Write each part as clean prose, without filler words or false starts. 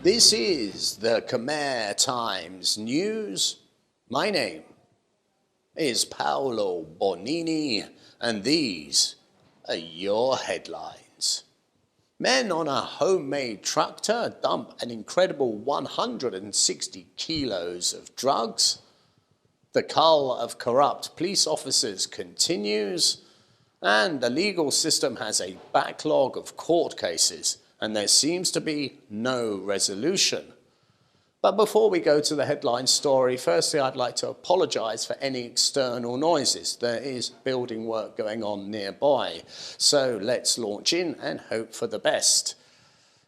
This is the Khmer Times News. My name is Paolo Bonini, and these are your headlines. Men on a homemade tractor dump an incredible 160 kilos of drugs. The cull of corrupt police officers continues, and the legal system has a backlog of court cases, and there seems to be no resolution. But before we go to the headline story, firstly I'd like to apologise for any external noises. There is building work going on nearby, so let's launch in and hope for the best.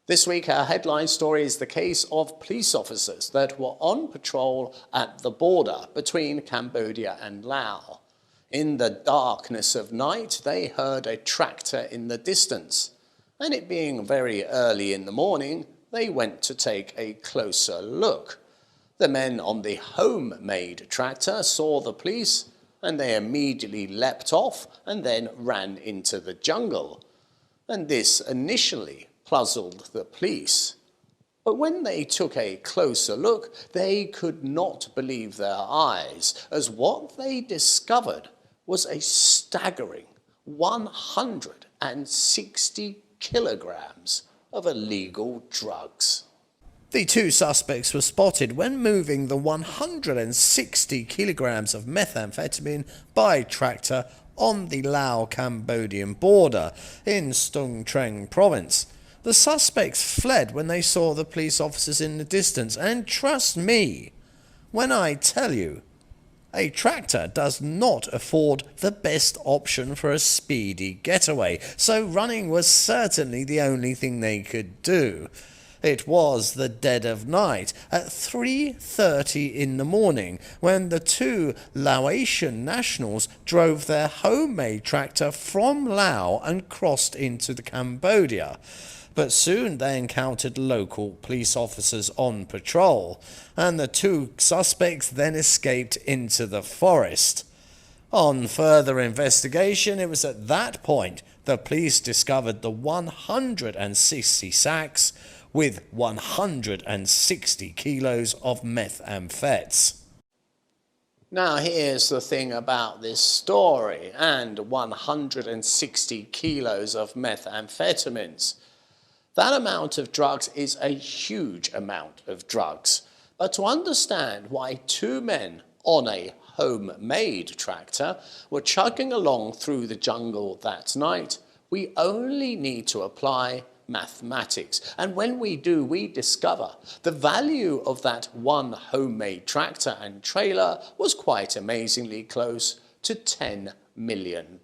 This week our headline story is the case of police officers that were on patrol at the border between Cambodia and Laos. In the darkness of night, they heard a tractor in the distance, and it being very early in the morning, they went to take a closer look. The men on the homemade tractor saw the police, and they immediately leapt off and then ran into the jungle. And this initially puzzled the police. But when they took a closer look, they could not believe their eyes, as what they discovered was a staggering 160 kilograms of illegal drugs. The two suspects were spotted when moving the 160 kilograms of methamphetamine by tractor on the Lao-Cambodian border in Stung Treng province. The suspects fled when they saw the police officers in the distance, and trust me when I tell you, a tractor does not afford the best option for a speedy getaway, so running was certainly the only thing they could do. It was the dead of night, at 3:30 in the morning, when the two Laotian nationals drove their homemade tractor from Laos and crossed into Cambodia. But soon they encountered local police officers on patrol, and the two suspects then escaped into the forest. On further investigation, it was at that point the police discovered the 160 sacks with 160 kilos of methamphetamines. Now here's the thing about this story and 160 kilos of methamphetamines. That amount of drugs is a huge amount of drugs. But to understand why two men on a homemade tractor were chugging along through the jungle that night, we only need to apply mathematics. And when we do, we discover the value of that one homemade tractor and trailer was quite amazingly close to $10 million.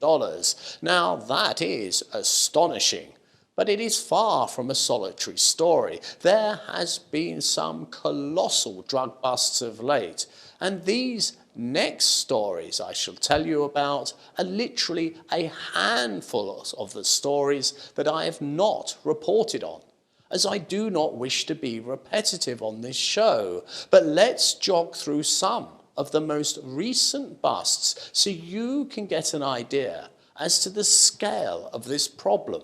Now that is astonishing. But it is far from a solitary story. There has been some colossal drug busts of late, and these next stories I shall tell you about are literally a handful of the stories that I have not reported on, as I do not wish to be repetitive on this show. But let's jog through some of the most recent busts so you can get an idea as to the scale of this problem.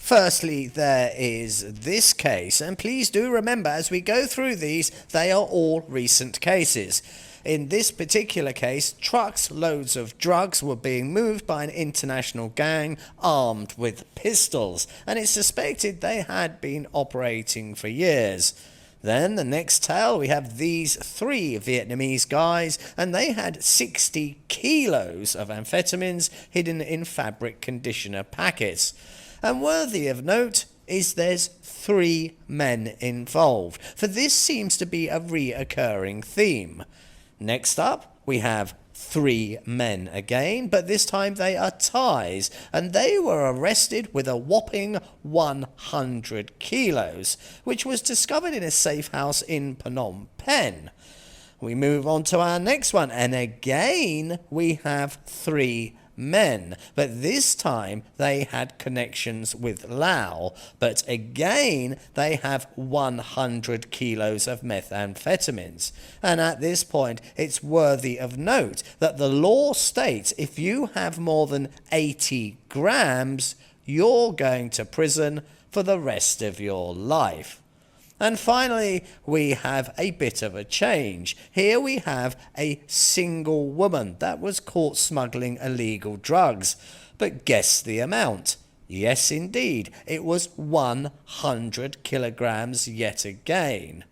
Firstly, there is this case, and please do remember as we go through these, they are all recent cases. In this particular case, trucks loads of drugs were being moved by an international gang armed with pistols, and it's suspected they had been operating for years. Then the next tale, we have these three Vietnamese guys, and they had 60 kilos of amphetamines hidden in fabric conditioner packets. And worthy of note is there's 3 men involved, for this seems to be a reoccurring theme. Next up, we have 3 men again, but this time they are Thais, and they were arrested with a whopping 100 kilos, which was discovered in a safe house in Phnom Penh. We move on to our next one, and again we have 3 men, but this time they had connections with Laos, but again they have 100 kilos of methamphetamines. And at this point it's worthy of note that the law states if you have more than 80 grams, you're going to prison for the rest of your life. And finally, we have a bit of a change. Here we have a single woman that was caught smuggling illegal drugs. But guess the amount. Yes, indeed, it was 100 kilograms yet again.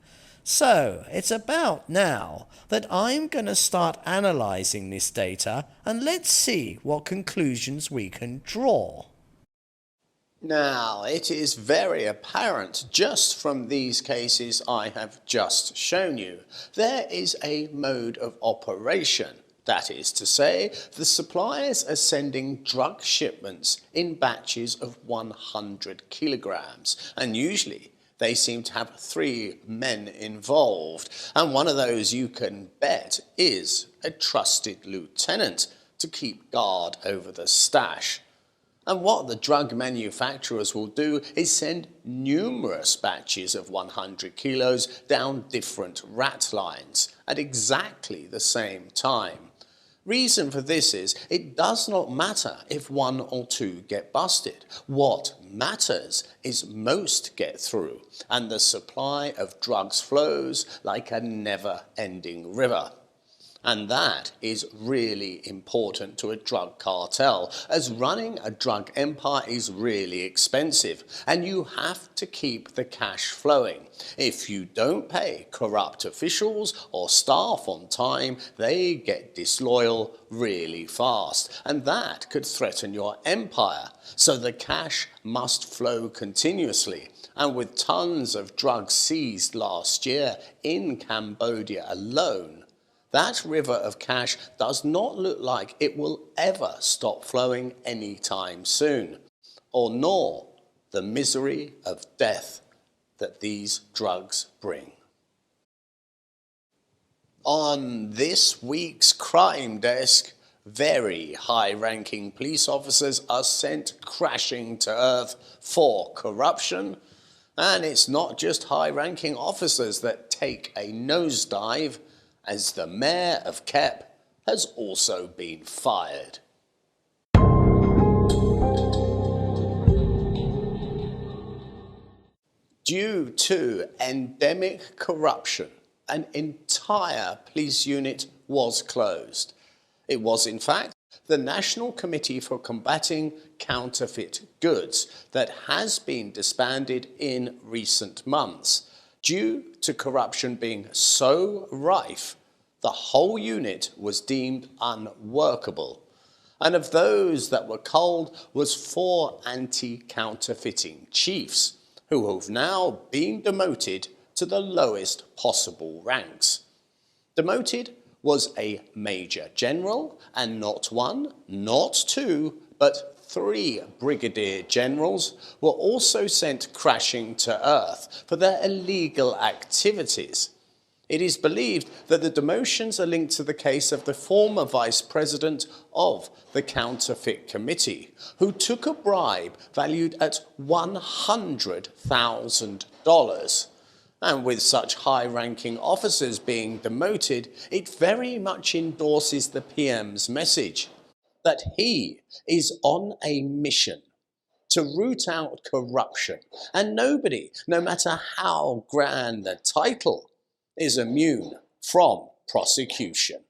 So, it's about now that I'm going to start analysing this data, and let's see what conclusions we can draw. Now, it is very apparent just from these cases I have just shown you, there is a mode of operation. That is to say, the suppliers are sending drug shipments in batches of 100 kilograms, and usually they seem to have 3 men involved, and one of those, you can bet, is a trusted lieutenant to keep guard over the stash. And what the drug manufacturers will do is send numerous batches of 100 kilos down different rat lines at exactly the same time. Reason for this is it does not matter if 1 or 2 get busted. What matters is most get through, and the supply of drugs flows like a never-ending river. And that is really important to a drug cartel, as running a drug empire is really expensive, and you have to keep the cash flowing. If you don't pay corrupt officials or staff on time, they get disloyal really fast, and that could threaten your empire. So the cash must flow continuously. And with tons of drugs seized last year in Cambodia alone, that river of cash does not look like it will ever stop flowing anytime soon, or nor the misery of death that these drugs bring. On this week's Crime Desk, very high-ranking police officers are sent crashing to earth for corruption, and it's not just high-ranking officers that take a nosedive, as the mayor of Kep has also been fired. Due to endemic corruption, an entire police unit was closed. It was, in fact, the National Committee for Combating Counterfeit Goods that has been disbanded in recent months. Due to corruption being so rife, the whole unit was deemed unworkable. And of those that were culled was 4 anti-counterfeiting chiefs, who have now been demoted to the lowest possible ranks. Demoted was a major general, and not 1, not 2, but 3 brigadier generals were also sent crashing to earth for their illegal activities. It is believed that the demotions are linked to the case of the former vice president of the Counterfeit Committee, who took a bribe valued at $100,000. And with such high-ranking officers being demoted, it very much endorses the PM's message that he is on a mission to root out corruption, and nobody, no matter how grand the title, is immune from prosecution.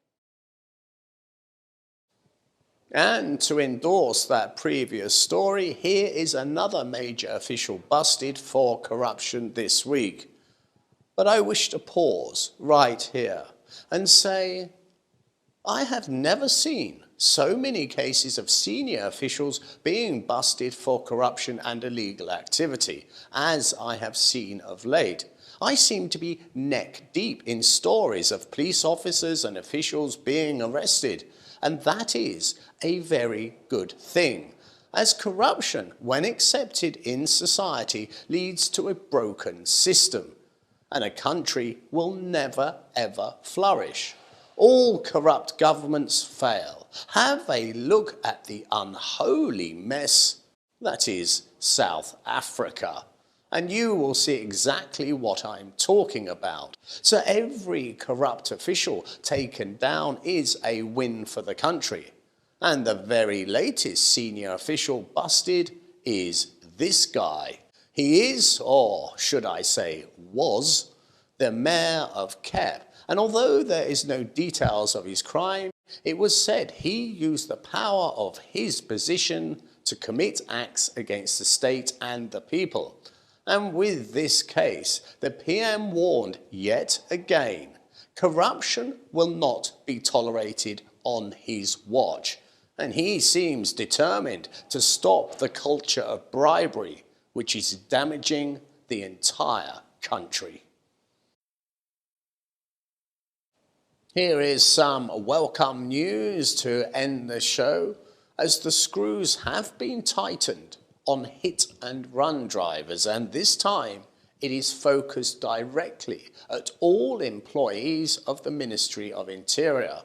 And to endorse that previous story, here is another major official busted for corruption this week. But I wish to pause right here and say, I have never seen so many cases of senior officials being busted for corruption and illegal activity as I have seen of late. I seem to be neck deep in stories of police officers and officials being arrested, and that is a very good thing, as corruption, when accepted in society, leads to a broken system, and a country will never ever flourish. All corrupt governments fail. Have a look at the unholy mess that is South Africa, and you will see exactly what I'm talking about. So every corrupt official taken down is a win for the country. And the very latest senior official busted is this guy. He is, or should I say was, the mayor of Kep, and although there is no details of his crime, it was said he used the power of his position to commit acts against the state and the people. And with this case, the PM warned yet again, corruption will not be tolerated on his watch. And he seems determined to stop the culture of bribery, which is damaging the entire country. Here is some welcome news to end the show, as the screws have been tightened on hit and run drivers, and this time it is focused directly at all employees of the Ministry of Interior.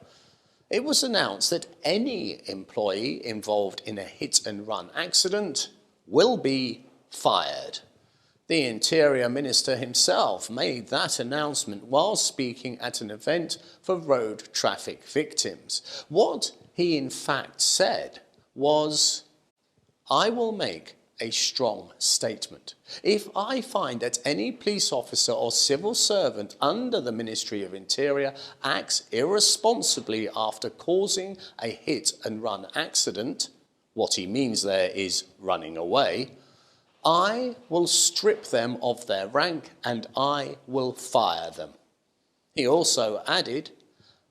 It was announced that any employee involved in a hit and run accident will be fired. The Interior Minister himself made that announcement while speaking at an event for road traffic victims. What he in fact said was, "I will make a strong statement. If I find that any police officer or civil servant under the Ministry of Interior acts irresponsibly after causing a hit and run accident," what he means there is running away, "I will strip them of their rank and I will fire them." He also added,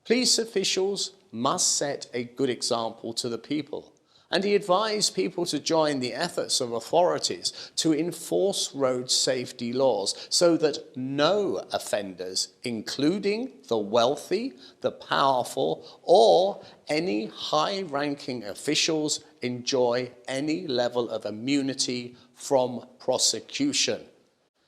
police officials must set a good example to the people, and he advised people to join the efforts of authorities to enforce road safety laws so that no offenders, including the wealthy, the powerful, or any high-ranking officials, enjoy any level of immunity from prosecution.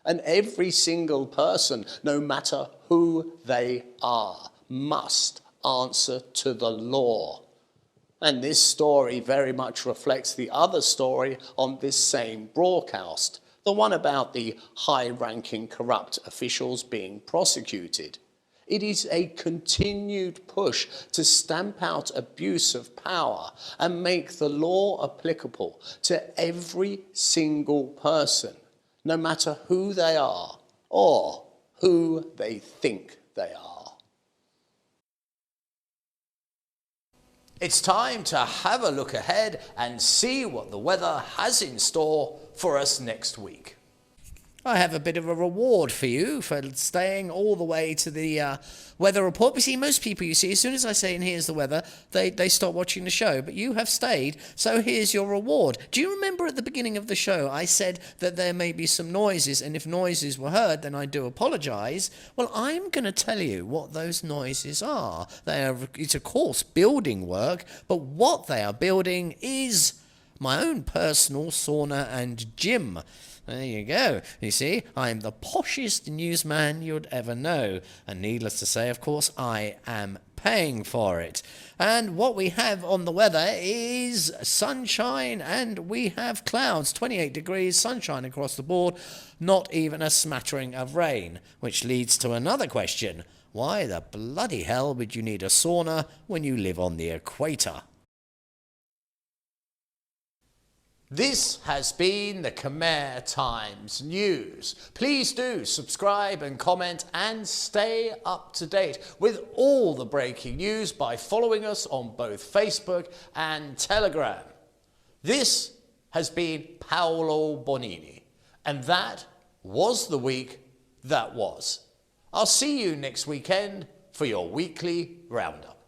And every single person, no matter who they are, must answer to the law. And this story very much reflects the other story on this same broadcast, the one about the high-ranking corrupt officials being prosecuted. It is a continued push to stamp out abuse of power and make the law applicable to every single person, no matter who they are or who they think they are. It's time to have a look ahead and see what the weather has in store for us next week. I have a bit of a reward for you for staying all the way to the weather report. We see most people, you see, as soon as I say, and here's the weather, they stop watching the show. But you have stayed, so here's your reward. Do you remember at the beginning of the show I said that there may be some noises, and if noises were heard, then I do apologise? Well, I'm going to tell you what those noises are. It's, of course, building work, but what they are building is my own personal sauna and gym. There you go. You see, I'm the poshest newsman you'd ever know. And needless to say, of course, I am paying for it. And what we have on the weather is sunshine and we have clouds. 28 degrees, sunshine across the board, not even a smattering of rain. Which leads to another question. Why the bloody hell would you need a sauna when you live on the equator? This has been the Khmer Times News. Please do subscribe and comment and stay up to date with all the breaking news by following us on both Facebook and Telegram. This has been Paolo Bonini, and that was the week that was. I'll see you next weekend for your weekly roundup.